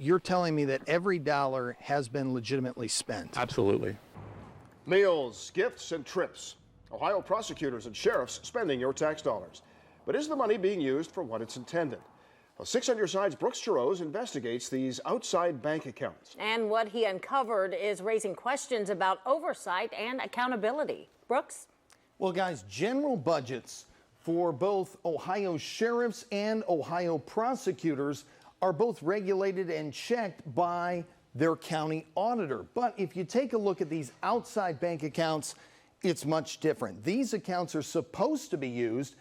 you're telling me that every dollar has been legitimately spent? Absolutely. Meals, gifts, and trips. Ohio prosecutors and sheriffs spending your tax dollars. But is the money being used for what it's intended? Well, 6 on Your Side's Brooks Jarosz investigates these outside bank accounts. And what he uncovered is raising questions about oversight and accountability. Brooks? Well, guys, general budgets for both Ohio sheriffs and Ohio prosecutors are both regulated and checked by their county auditor. But if you take a look at these outside bank accounts, it's much different. These accounts are supposed to be used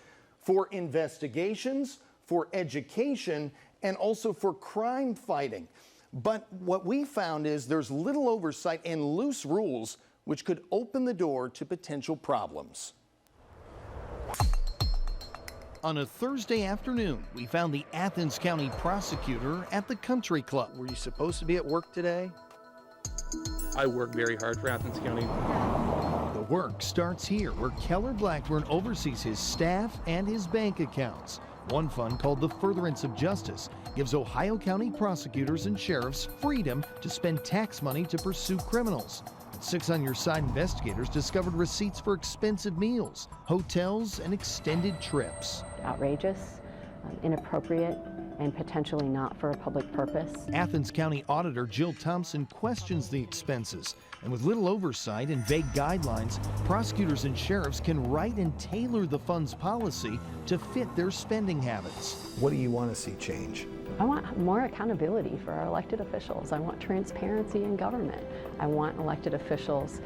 for investigations, for education, and also for crime fighting. But what we found is there's little oversight and loose rules which could open the door to potential problems. On a Thursday afternoon, we found the Athens County Prosecutor at the country club. Were you supposed to be at work today? I work very hard for Athens County. The work starts here, where Keller Blackburn oversees his staff and his bank accounts. One fund, called the Furtherance of Justice, gives Ohio County prosecutors and sheriffs freedom to spend tax money to pursue criminals. 6 on Your Side investigators discovered receipts for expensive meals, hotels, and extended trips. Outrageous, inappropriate, and potentially not for a public purpose. Athens County Auditor Jill Thompson questions the expenses, and with little oversight and vague guidelines, prosecutors and sheriffs can write and tailor the fund's policy to fit their spending habits. What do you want to see change? I want more accountability for our elected officials. I want transparency in government. I want elected officials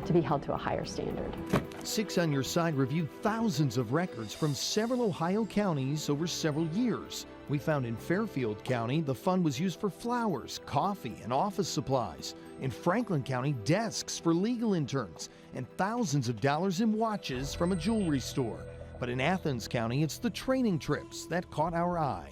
to be held to a higher standard. 6 on Your Side reviewed thousands of records from several Ohio counties over several years. We found in Fairfield County, the fund was used for flowers, coffee, and office supplies. In Franklin County, desks for legal interns, and thousands of dollars in watches from a jewelry store. But in Athens County, it's the training trips that caught our eye.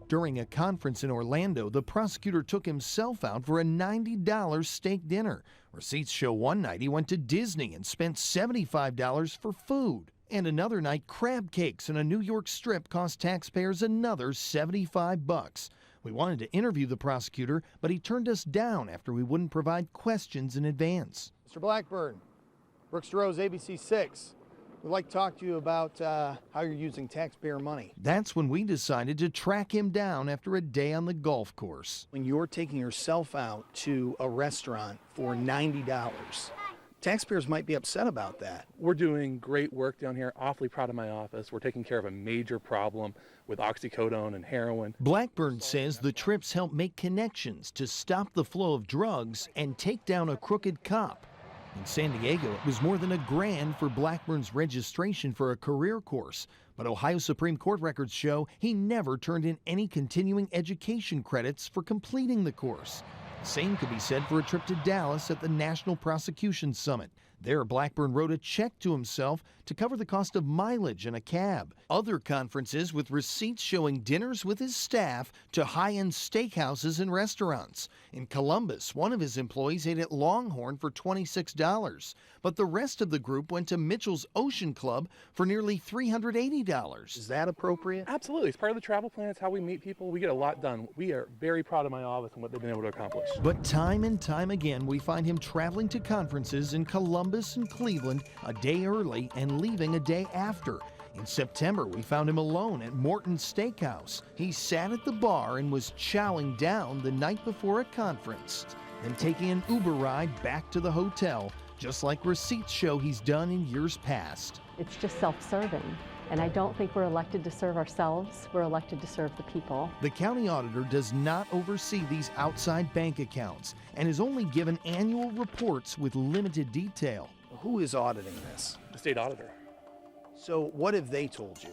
During a conference in Orlando, the prosecutor took himself out for a $90 steak dinner. Receipts show one night he went to Disney and spent $75 for food. And another night, crab cakes in a New York strip cost taxpayers another $75. We wanted to interview the prosecutor, but he turned us down after we wouldn't provide questions in advance. Mr. Blackburn, Brooks Jarosz, ABC 6. We'd like to talk to you about how you're using taxpayer money. That's when we decided to track him down after a day on the golf course. When you're taking yourself out to a restaurant for $90, taxpayers might be upset about that. We're doing great work down here. Awfully proud of my office. We're taking care of a major problem with oxycodone and heroin. Blackburn says the trips help make connections to stop the flow of drugs and take down a crooked cop. In San Diego, it was more than $1,000 for Blackburn's registration for a career course. But Ohio Supreme Court records show he never turned in any continuing education credits for completing the course. The same could be said for a trip to Dallas at the National Prosecution Summit. There, Blackburn wrote a check to himself to cover the cost of mileage and a cab. Other conferences with receipts showing dinners with his staff to high-end steakhouses and restaurants. In Columbus, one of his employees ate at Longhorn for $26, but the rest of the group went to Mitchell's Ocean Club for nearly $380. Is that appropriate? Absolutely. It's part of the travel plan. It's how we meet people. We get a lot done. We are very proud of my office and what they've been able to accomplish. But time and time again, we find him traveling to conferences in Columbus and Cleveland a day early and leaving a day after. In September, we found him alone at Morton's Steakhouse. He sat at the bar and was chowing down the night before a conference, then taking an Uber ride back to the hotel, just like receipts show he's done in years past. It's just self-serving. And I don't think we're elected to serve ourselves. We're elected to serve the people. The county auditor does not oversee these outside bank accounts and is only given annual reports with limited detail. Who is auditing this? The state auditor. So what have they told you?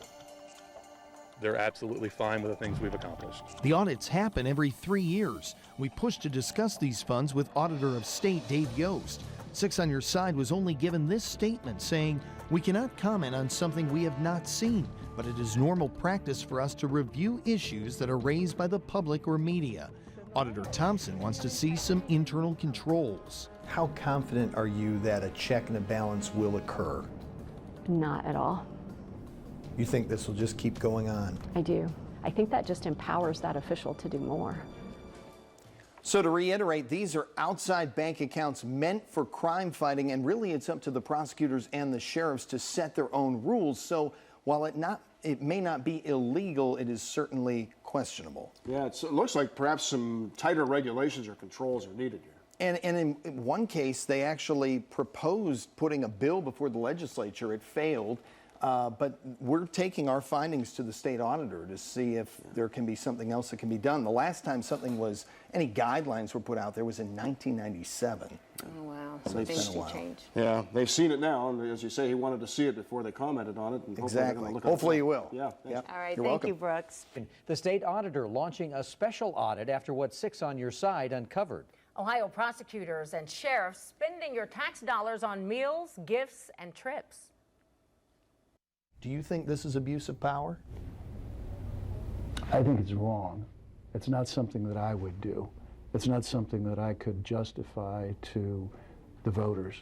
They're absolutely fine with the things we've accomplished. The audits happen every 3 years. We pushed to discuss these funds with Auditor of State Dave Yost. 6 on Your Side was only given this statement saying, "We cannot comment on something we have not seen, but it is normal practice for us to review issues that are raised by the public or media." Auditor Thompson wants to see some internal controls. How confident are you that a check and a balance will occur? Not at all. You think this will just keep going on? I do. I think that just empowers that official to do more. So to reiterate, these are outside bank accounts meant for crime fighting, and really it's up to the prosecutors and the sheriffs to set their own rules. So while it may not be illegal, it is certainly questionable. Yeah, it looks like perhaps some tighter regulations or controls are needed here. And in one case, they actually proposed putting a bill before the legislature. It failed. But we're taking our findings to the state auditor to see if there can be something else that can be done. The last time any guidelines were put out there was in 1997. Oh, wow. So it's Things been a while. change. Yeah, they've seen it now, and as you say, he wanted to see it before they commented on it. And Exactly. Look Hopefully you will. Yeah. Yep. All right, You're thank welcome. you, Brooks. The state auditor launching a special audit after what Six on Your Side uncovered. Ohio prosecutors and sheriffs spending your tax dollars on meals, gifts, and trips. Do you think this is abuse of power? I think it's wrong. It's not something that I would do. It's not something that I could justify to the voters.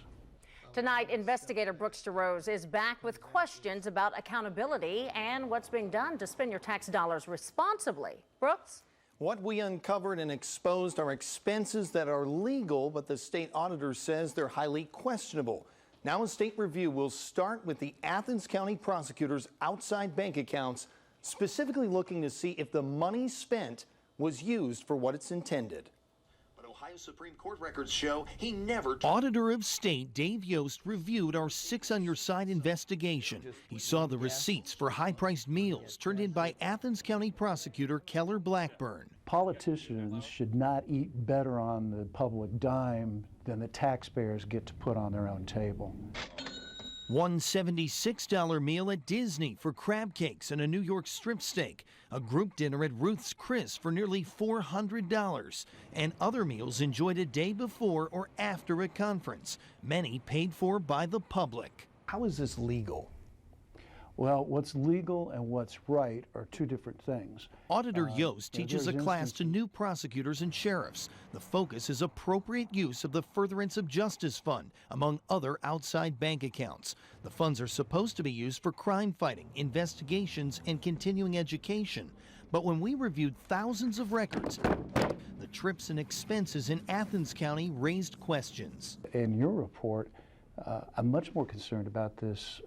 Tonight, investigator Brooks Jarosz is back with questions about accountability and what's being done to spend your tax dollars responsibly. Brooks? What we uncovered and exposed are expenses that are legal, but the state auditor says they're highly questionable. Now a state review will start with the Athens County Prosecutor's outside bank accounts, specifically looking to see if the money spent was used for what it's intended. But Ohio Supreme Court records show he never... Auditor of State Dave Yost reviewed our Six on Your Side investigation. He saw the receipts for high-priced meals turned in by Athens County Prosecutor Keller Blackburn. Politicians should not eat better on the public dime than the taxpayers get to put on their own table. One $76 meal at Disney for crab cakes and a New York strip steak. A group dinner at Ruth's Chris for nearly $400. And other meals enjoyed a day before or after a conference. Many paid for by the public. How is this legal? Well, what's legal and what's right are two different things. Auditor Yost teaches a there's class to instances- new prosecutors and sheriffs. The focus is appropriate use of the Furtherance of Justice Fund, among other outside bank accounts. The funds are supposed to be used for crime fighting, investigations, and continuing education. But when we reviewed thousands of records, the trips and expenses in Athens County raised questions. In your report, I'm much more concerned about this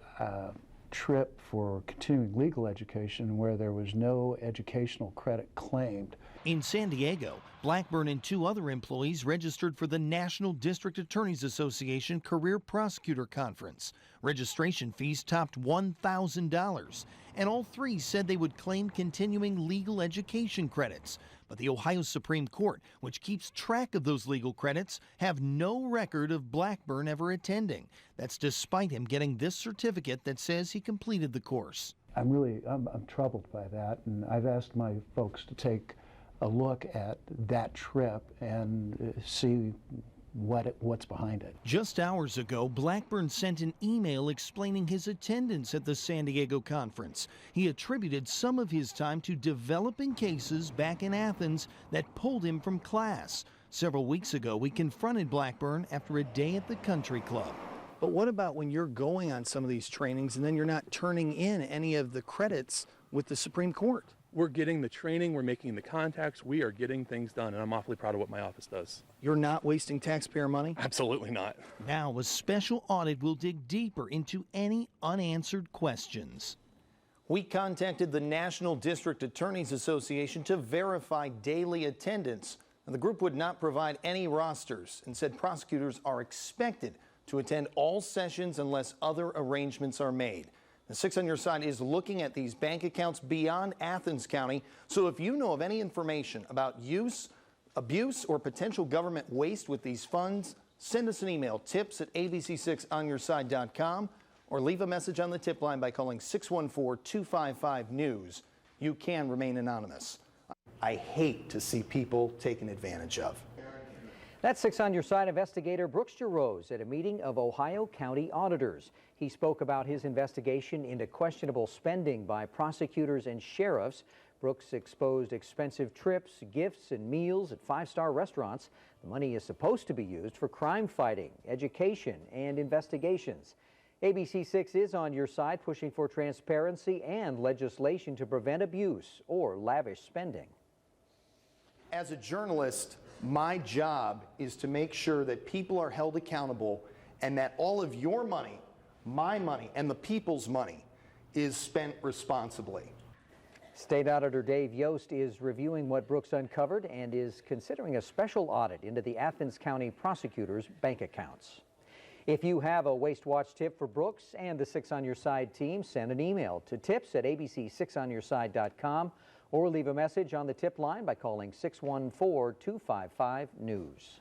trip for continuing legal education where there was no educational credit claimed. In San Diego, Blackburn and two other employees registered for the National District Attorneys Association Career Prosecutor Conference. Registration fees topped $1,000, and all three said they would claim continuing legal education credits. But the Ohio Supreme Court, which keeps track of those legal credits, have no record of Blackburn ever attending. That's despite him getting this certificate that says he completed the course. I'm troubled by that, and I've asked my folks to take a look at that trip and see what's behind it. Just hours ago, Blackburn sent an email explaining his attendance at the San Diego conference. He attributed some of his time to developing cases back in Athens that pulled him from class. Several weeks ago, we confronted Blackburn after a day at the country club. But what about when you're going on some of these trainings and then you're not turning in any of the credits with the Supreme Court? We're getting the training, we're making the contacts, we are getting things done, and I'm awfully proud of what my office does. You're not wasting taxpayer money? Absolutely not. Now, a special audit will dig deeper into any unanswered questions. We contacted the National District Attorneys Association to verify daily attendance. And the group would not provide any rosters and said prosecutors are expected to attend all sessions unless other arrangements are made. The Six on Your Side is looking at these bank accounts beyond Athens County. So if you know of any information about use, abuse, or potential government waste with these funds, send us an email, tips@abc6onyourside.com, or leave a message on the tip line by calling 614-255-NEWS. You can remain anonymous. I hate to see people taken advantage of. That's Six on Your Side investigator Brooks Jarosz at a meeting of Ohio County Auditors. He spoke about his investigation into questionable spending by prosecutors and sheriffs. Brooks exposed expensive trips, gifts, and meals at five-star restaurants. The money is supposed to be used for crime fighting, education, and investigations. ABC6 is on your side, pushing for transparency and legislation to prevent abuse or lavish spending. As a journalist, my job is to make sure that people are held accountable and that all of your money, my money, and the people's money is spent responsibly. State Auditor Dave Yost is reviewing what Brooks uncovered and is considering a special audit into the Athens County Prosecutor's bank accounts. If you have a Waste Watch tip for Brooks and the 6 on Your Side team, send an email to tips@abc6onyourside.com or leave a message on the tip line by calling 614-255-NEWS.